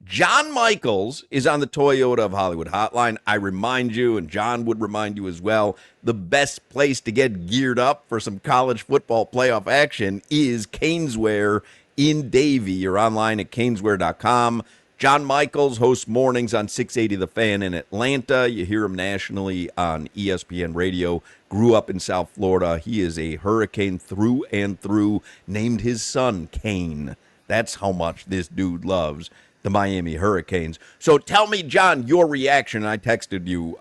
John Michaels is on the Toyota of Hollywood hotline. I remind you, and John would remind you as well, the best place to get geared up for some college football playoff action is Caneswear in Davie. You're online at caneswear.com. John Michaels hosts mornings on 680 The Fan in Atlanta. You hear him nationally on ESPN Radio. Grew up in South Florida. He is a Hurricane through and through. Named his son Kane. That's how much this dude loves the Miami Hurricanes. So tell me, John, your reaction. I texted you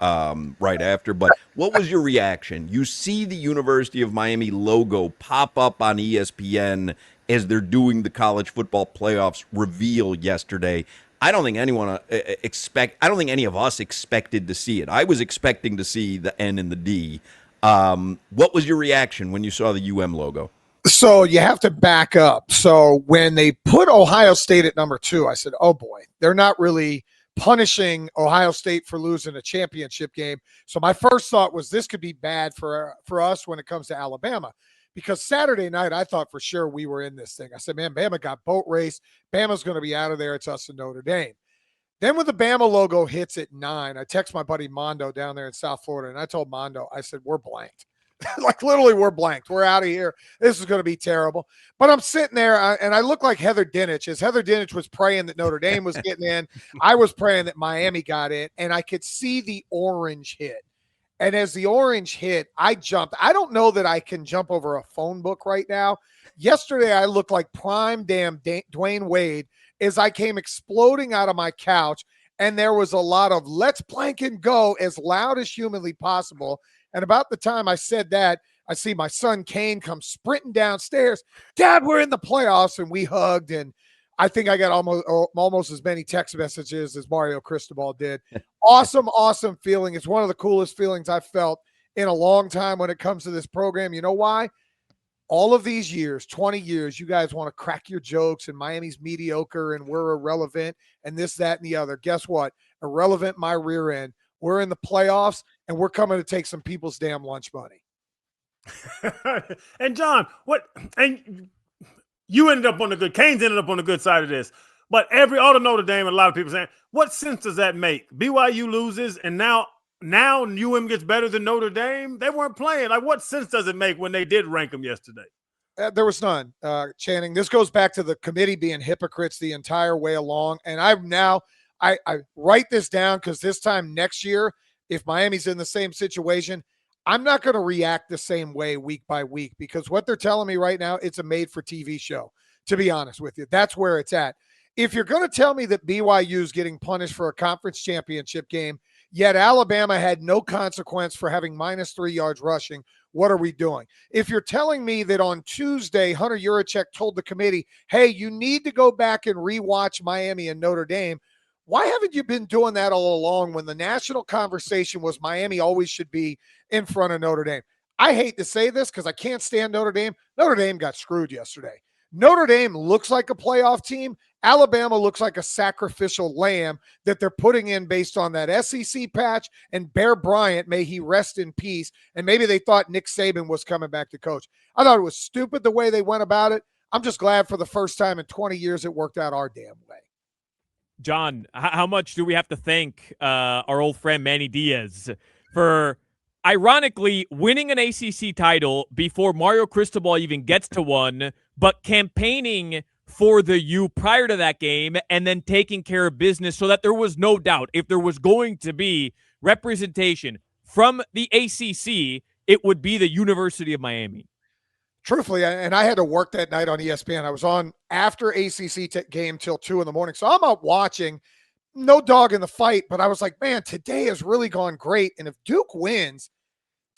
right after, but what was your reaction? You see the University of Miami logo pop up on ESPN as they're doing the college football playoffs reveal yesterday. I don't think any of us expected to see it. I was expecting to see the N and the D. What was your reaction when you saw the UM logo? So you have to back up. So when they put Ohio State at number 2, I said, oh boy, they're not really punishing Ohio State for losing a championship game. So my first thought was this could be bad for us when it comes to Alabama, because Saturday night I thought for sure we were in this thing. I said, man, Bama got boat race. Bama's going to be out of there. It's us and Notre Dame. Then when the Bama logo hits at 9, I text my buddy Mondo down there in South Florida, and I told Mondo, I said, we're blanked. Like literally we're blanked. We're out of here. This is going to be terrible. But I'm sitting there and I look like Heather Dinich. As Heather Dinich was praying that Notre Dame was getting in, I was praying that Miami got in, and I could see the orange hit. And as the orange hit, I jumped. I don't know that I can jump over a phone book right now. Yesterday, I looked like prime damn Dwayne Wade as I came exploding out of my couch, and there was a lot of let's plank and go as loud as humanly possible. And about the time I said that, I see my son Kane come sprinting downstairs. Dad, we're in the playoffs, and we hugged. And I think I got almost as many text messages as Mario Cristobal did. Awesome feeling. It's one of the coolest feelings I've felt in a long time when it comes to this program. You know why? All of these years, 20 years, you guys want to crack your jokes and Miami's mediocre and we're irrelevant and this, that, and the other. Guess what? Irrelevant my rear end. We're in the playoffs, and we're coming to take some people's damn lunch money. And John, and you ended up on the good, Canes ended up on the good side of this. But all the Notre Dame and a lot of people saying, what sense does that make? BYU loses, and now UM gets better than Notre Dame? They weren't playing. Like, what sense does it make when they did rank them yesterday? There was none, Channing. This goes back to the committee being hypocrites the entire way along. And I write this down because this time next year, if Miami's in the same situation, I'm not going to react the same way week by week, because what they're telling me right now, it's a made-for-TV show, to be honest with you. That's where it's at. If you're going to tell me that BYU is getting punished for a conference championship game, yet Alabama had no consequence for having -3 yards rushing, what are we doing? If you're telling me that on Tuesday, Hunter Yurachek told the committee, hey, you need to go back and rewatch Miami and Notre Dame, why haven't you been doing that all along when the national conversation was Miami always should be in front of Notre Dame? I hate to say this because I can't stand Notre Dame. Notre Dame got screwed yesterday. Notre Dame looks like a playoff team. Alabama looks like a sacrificial lamb that they're putting in based on that SEC patch, and Bear Bryant, may he rest in peace, and maybe they thought Nick Saban was coming back to coach. I thought it was stupid the way they went about it. I'm just glad for the first time in 20 years it worked out our damn way. John, how much do we have to thank our old friend Manny Diaz for ironically winning an ACC title before Mario Cristobal even gets to one, but campaigning for the U prior to that game and then taking care of business so that there was no doubt if there was going to be representation from the ACC, it would be the University of Miami. Truthfully, and I had to work that night on ESPN. I was on after ACC game till 2 a.m. So I'm out watching, no dog in the fight, but I was like, man, today has really gone great. And if Duke wins,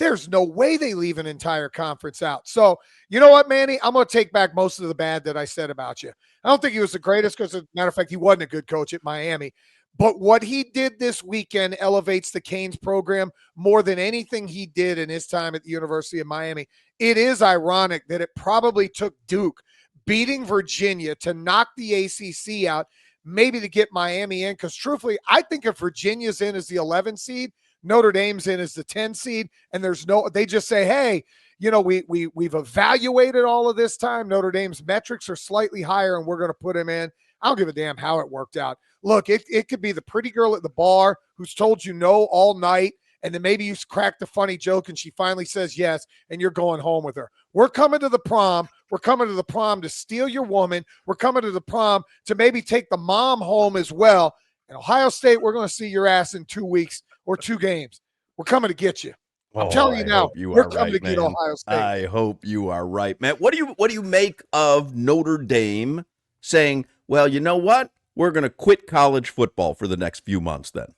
there's no way they leave an entire conference out. So you know what, Manny? I'm going to take back most of the bad that I said about you. I don't think he was the greatest because, as a matter of fact, he wasn't a good coach at Miami. But what he did this weekend elevates the Canes program more than anything he did in his time at the University of Miami. It is ironic that it probably took Duke beating Virginia to knock the ACC out, maybe to get Miami in. Because truthfully, I think if Virginia's in as the 11 seed, Notre Dame's in as the 10 seed, and they just say, hey, you know, we've evaluated all of this time. Notre Dame's metrics are slightly higher, and we're going to put him in. I don't give a damn how it worked out. Look, it could be the pretty girl at the bar who's told you no all night, and then maybe you cracked a funny joke and she finally says yes, and you're going home with her. We're coming to the prom. We're coming to the prom to steal your woman. We're coming to the prom to maybe take the mom home as well. And Ohio State, we're going to see your ass in 2 weeks or 2 games. We're coming to get you. I'm telling you now, we're coming to get Ohio State. I hope you are right, Matt. What do you make of Notre Dame saying, well, you know what? We're going to quit college football for the next few months then?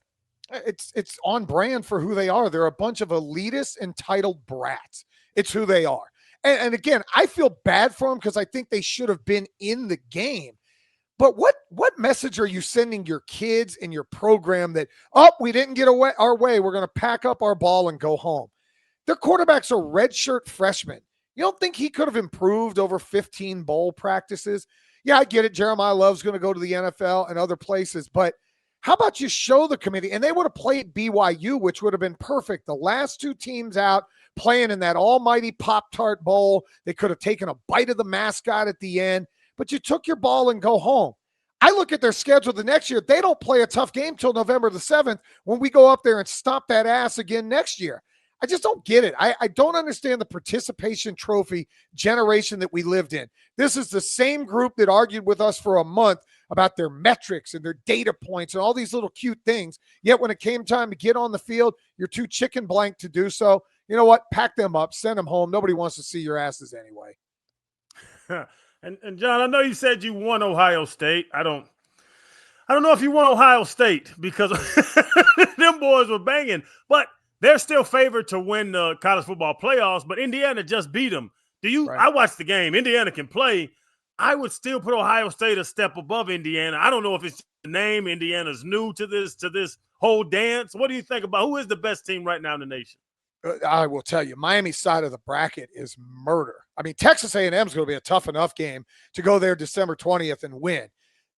It's on brand for who they are. They're a bunch of elitist, entitled brats. It's who they are. And again, I feel bad for them because I think they should have been in the game. But what message are you sending your kids in your program that, we didn't get our way. We're going to pack up our ball and go home. Their quarterback's a redshirt freshman. You don't think he could have improved over 15 bowl practices? Yeah, I get it. Jeremiah Love's going to go to the NFL and other places, but how about you show the committee? And they would have played BYU, which would have been perfect. The last 2 teams out playing in that almighty Pop-Tart Bowl. They could have taken a bite of the mascot at the end, but you took your ball and go home. I look at their schedule the next year. They don't play a tough game till November the 7th when we go up there and stomp that ass again next year. I just don't get it. I don't understand the participation trophy generation that we lived in. This is the same group that argued with us for a month about their metrics and their data points and all these little cute things. Yet when it came time to get on the field, you're too chicken blank to do so. You know what? Pack them up, send them home. Nobody wants to see your asses anyway. And John, I know you said you won Ohio State. I don't know if you won Ohio State because them boys were banging, but they're still favored to win the college football playoffs, but Indiana just beat them. Right. I watched the game. Indiana can play. I would still put Ohio State a step above Indiana. I don't know if it's the name. Indiana's new to this whole dance. What do you think about who is the best team right now in the nation? I will tell you, Miami's side of the bracket is murder. I mean, Texas A&M is going to be a tough enough game to go there December 20th and win.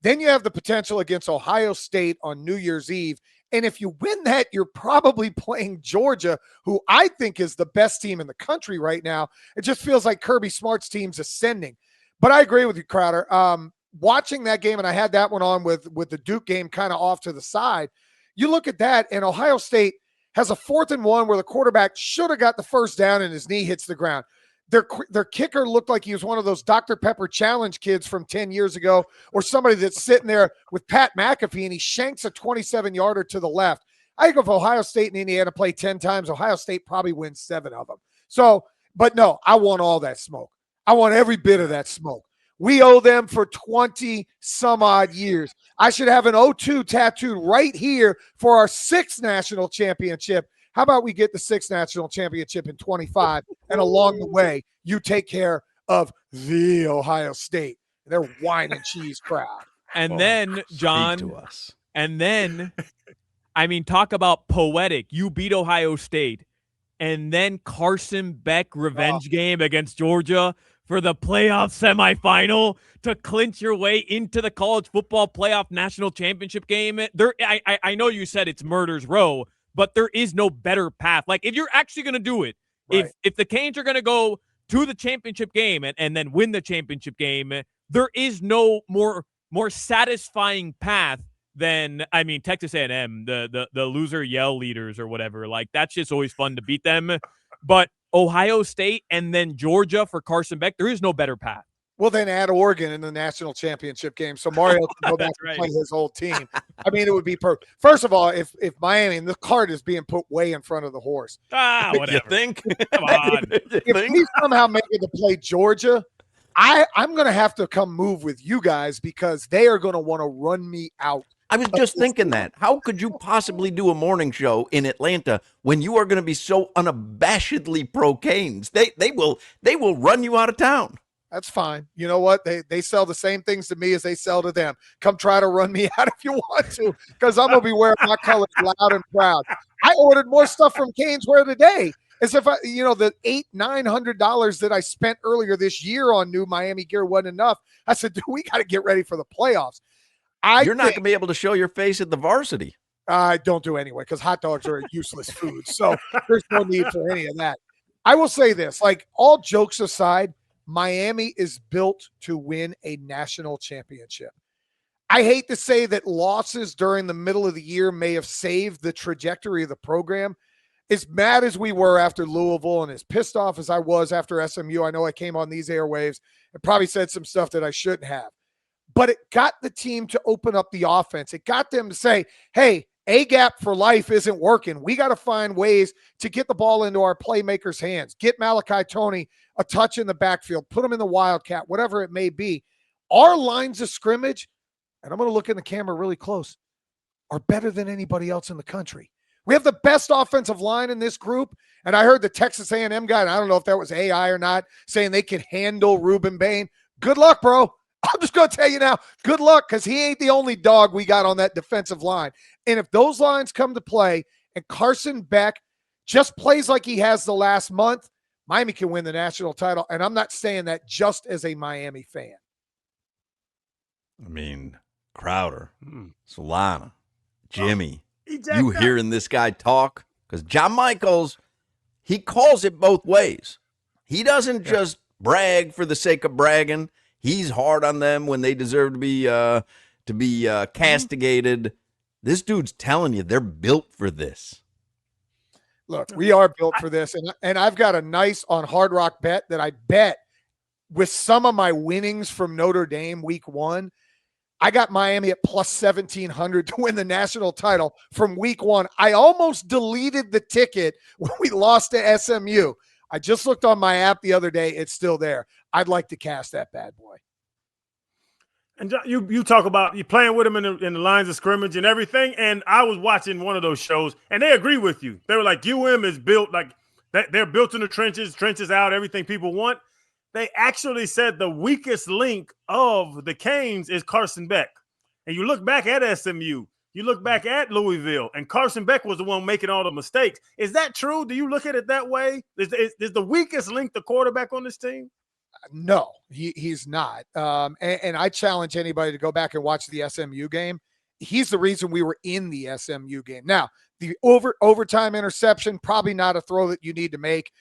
Then you have the potential against Ohio State on New Year's Eve. And if you win that, you're probably playing Georgia, who I think is the best team in the country right now. It just feels like Kirby Smart's team's ascending. But I agree with you, Crowder. Watching that game, and I had that one on with the Duke game kind of off to the side. You look at that, and Ohio State has a 4th and 1 where the quarterback should have got the first down and his knee hits the ground. Their kicker looked like he was one of those Dr. Pepper challenge kids from 10 years ago, or somebody that's sitting there with Pat McAfee and he shanks a 27-yarder to the left. I think if Ohio State and Indiana play 10 times, Ohio State probably wins 7 of them. So, but no, I want all that smoke. I want every bit of that smoke. We owe them for 20 some odd years. I should have an 02 tattooed right here for our 6th national championship. How about we get the 6th national championship in 25, and along the way, you take care of the Ohio State. Their wine and cheese crowd. And then, John, to us. And then, I mean, talk about poetic. You beat Ohio State, and then Carson Beck revenge game against Georgia for the playoff semifinal to clinch your way into the college football playoff national championship game. I know you said it's murder's row, but there is no better path. Like, if you're actually going to do it, right. if the Canes are going to go to the championship game and then win the championship game, there is no more satisfying path than, I mean, Texas A&M, the loser yell leaders or whatever. Like, that's just always fun to beat them. But Ohio State and then Georgia for Carson Beck, there is no better path. Well, then add Oregon in the national championship game, so Mario can go back and play his whole team. I mean, it would be perfect. First of all, if Miami, and the cart is being put way in front of the horse. Whatever. You think? Come on. If we somehow make it to play Georgia, I'm going to have to come move with you guys because they are going to want to run me out. I was just thinking that. How could you possibly do a morning show in Atlanta when you are going to be so unabashedly pro Canes? They will run you out of town. That's fine. You know what? They sell the same things to me as they sell to them. Come try to run me out if you want to, because I'm going to be wearing my colors loud and proud. I ordered more stuff from Canes Wear today. As if the $800-900 that I spent earlier this year on new Miami gear wasn't enough. I said, dude, we got to get ready for the playoffs. You're not going to be able to show your face at the varsity. I don't do anyway because hot dogs are a useless food. So there's no need for any of that. I will say this, like, all jokes aside, Miami is built to win a national championship. I hate to say that losses during the middle of the year may have saved the trajectory of the program. As mad as we were after Louisville and as pissed off as I was after SMU, I know I came on these airwaves and probably said some stuff that I shouldn't have. But it got the team to open up the offense. It got them to say, hey, A-gap for life isn't working. We got to find ways to get the ball into our playmakers' hands, get Malachi Toney a touch in the backfield, put him in the wildcat, whatever it may be. Our lines of scrimmage, and I'm going to look in the camera really close, are better than anybody else in the country. We have the best offensive line in this group, and I heard the Texas A&M guy, and I don't know if that was AI or not, saying they could handle Reuben Bain. Good luck, bro. I'm just going to tell you now, good luck, because he ain't the only dog we got on that defensive line. And if those lines come to play and Carson Beck just plays like he has the last month, Miami can win the national title, and I'm not saying that just as a Miami fan. I mean, Crowder, Solana, Jimmy, Oh, you hearing this guy talk? Because John Michaels, he calls it both ways. He doesn't just brag for the sake of bragging. He's hard on them when they deserve to be castigated. This dude's telling you they're built for this. Look, we are built for this, and I've got a nice on Hard Rock bet that I bet with some of my winnings from Notre Dame week 1. I got Miami at plus 1,700 to win the national title from week 1. I almost deleted the ticket when we lost to SMU. I just looked on my app the other day. It's still there. I'd like to cast that bad boy. And John, you talk about you playing with them in the lines of scrimmage and everything. And I was watching one of those shows, and they agree with you. They were like, UM is built like that. They're built in the trenches out, everything people want. They actually said the weakest link of the Canes is Carson Beck. And you look back at SMU, you look back at Louisville, and Carson Beck was the one making all the mistakes. Is that true? Do you look at it that way? Is the weakest link the quarterback on this team? No, he's not. And I challenge anybody to go back and watch the SMU game. He's the reason we were in the SMU game. Now, the overtime interception, probably not a throw that you need to make.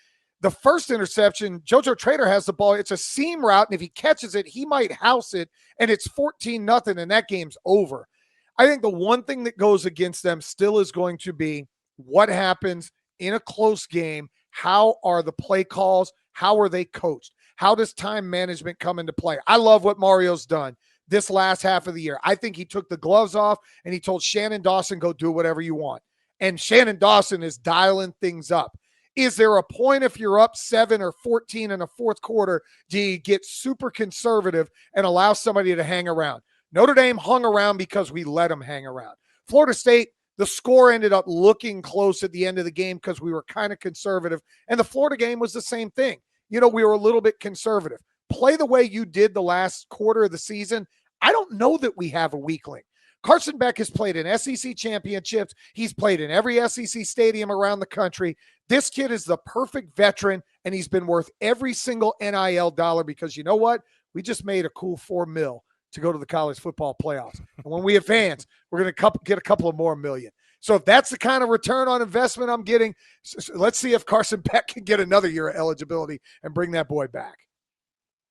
The first interception, JoJo Trader has the ball. It's a seam route, and if he catches it, he might house it, and it's 14-0, and that game's over. I think the one thing that goes against them still is going to be what happens in a close game. How are the play calls? How are they coached? How does time management come into play? I love what Mario's done this last half of the year. I think he took the gloves off, and he told Shannon Dawson, go do whatever you want. And Shannon Dawson is dialing things up. Is there a point if you're up 7 or 14 in the fourth quarter, do you get super conservative and allow somebody to hang around? Notre Dame hung around because we let them hang around. Florida State, the score ended up looking close at the end of the game because we were kind of conservative. And the Florida game was the same thing. You know, we were a little bit conservative. Play the way you did the last quarter of the season. I don't know that we have a weak link. Carson Beck has played in SEC championships. He's played in every SEC stadium around the country. This kid is the perfect veteran, and he's been worth every single NIL dollar because you know what? We just made a cool $4 million to go to the college football playoffs. And when we advance, we're going to get a couple of more million. So if that's the kind of return on investment I'm getting, let's see if Carson Beck can get another year of eligibility and bring that boy back.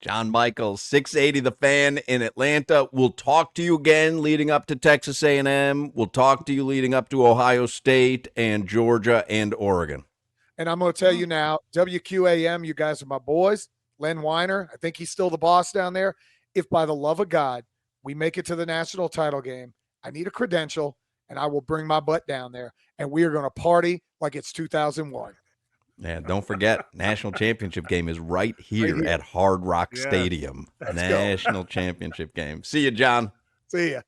John Michaels, 680 The Fan in Atlanta. We'll talk to you again leading up to Texas A&M. We'll talk to you leading up to Ohio State and Georgia and Oregon. And I'm going to tell you now, WQAM, you guys are my boys. Len Weiner, I think he's still the boss down there. If by the love of God, we make it to the national title game, I need a credential, and I will bring my butt down there, and we are going to party like it's 2001. Yeah, don't forget, national championship game is right here at Hard Rock Stadium. National championship game. See you, John. See ya.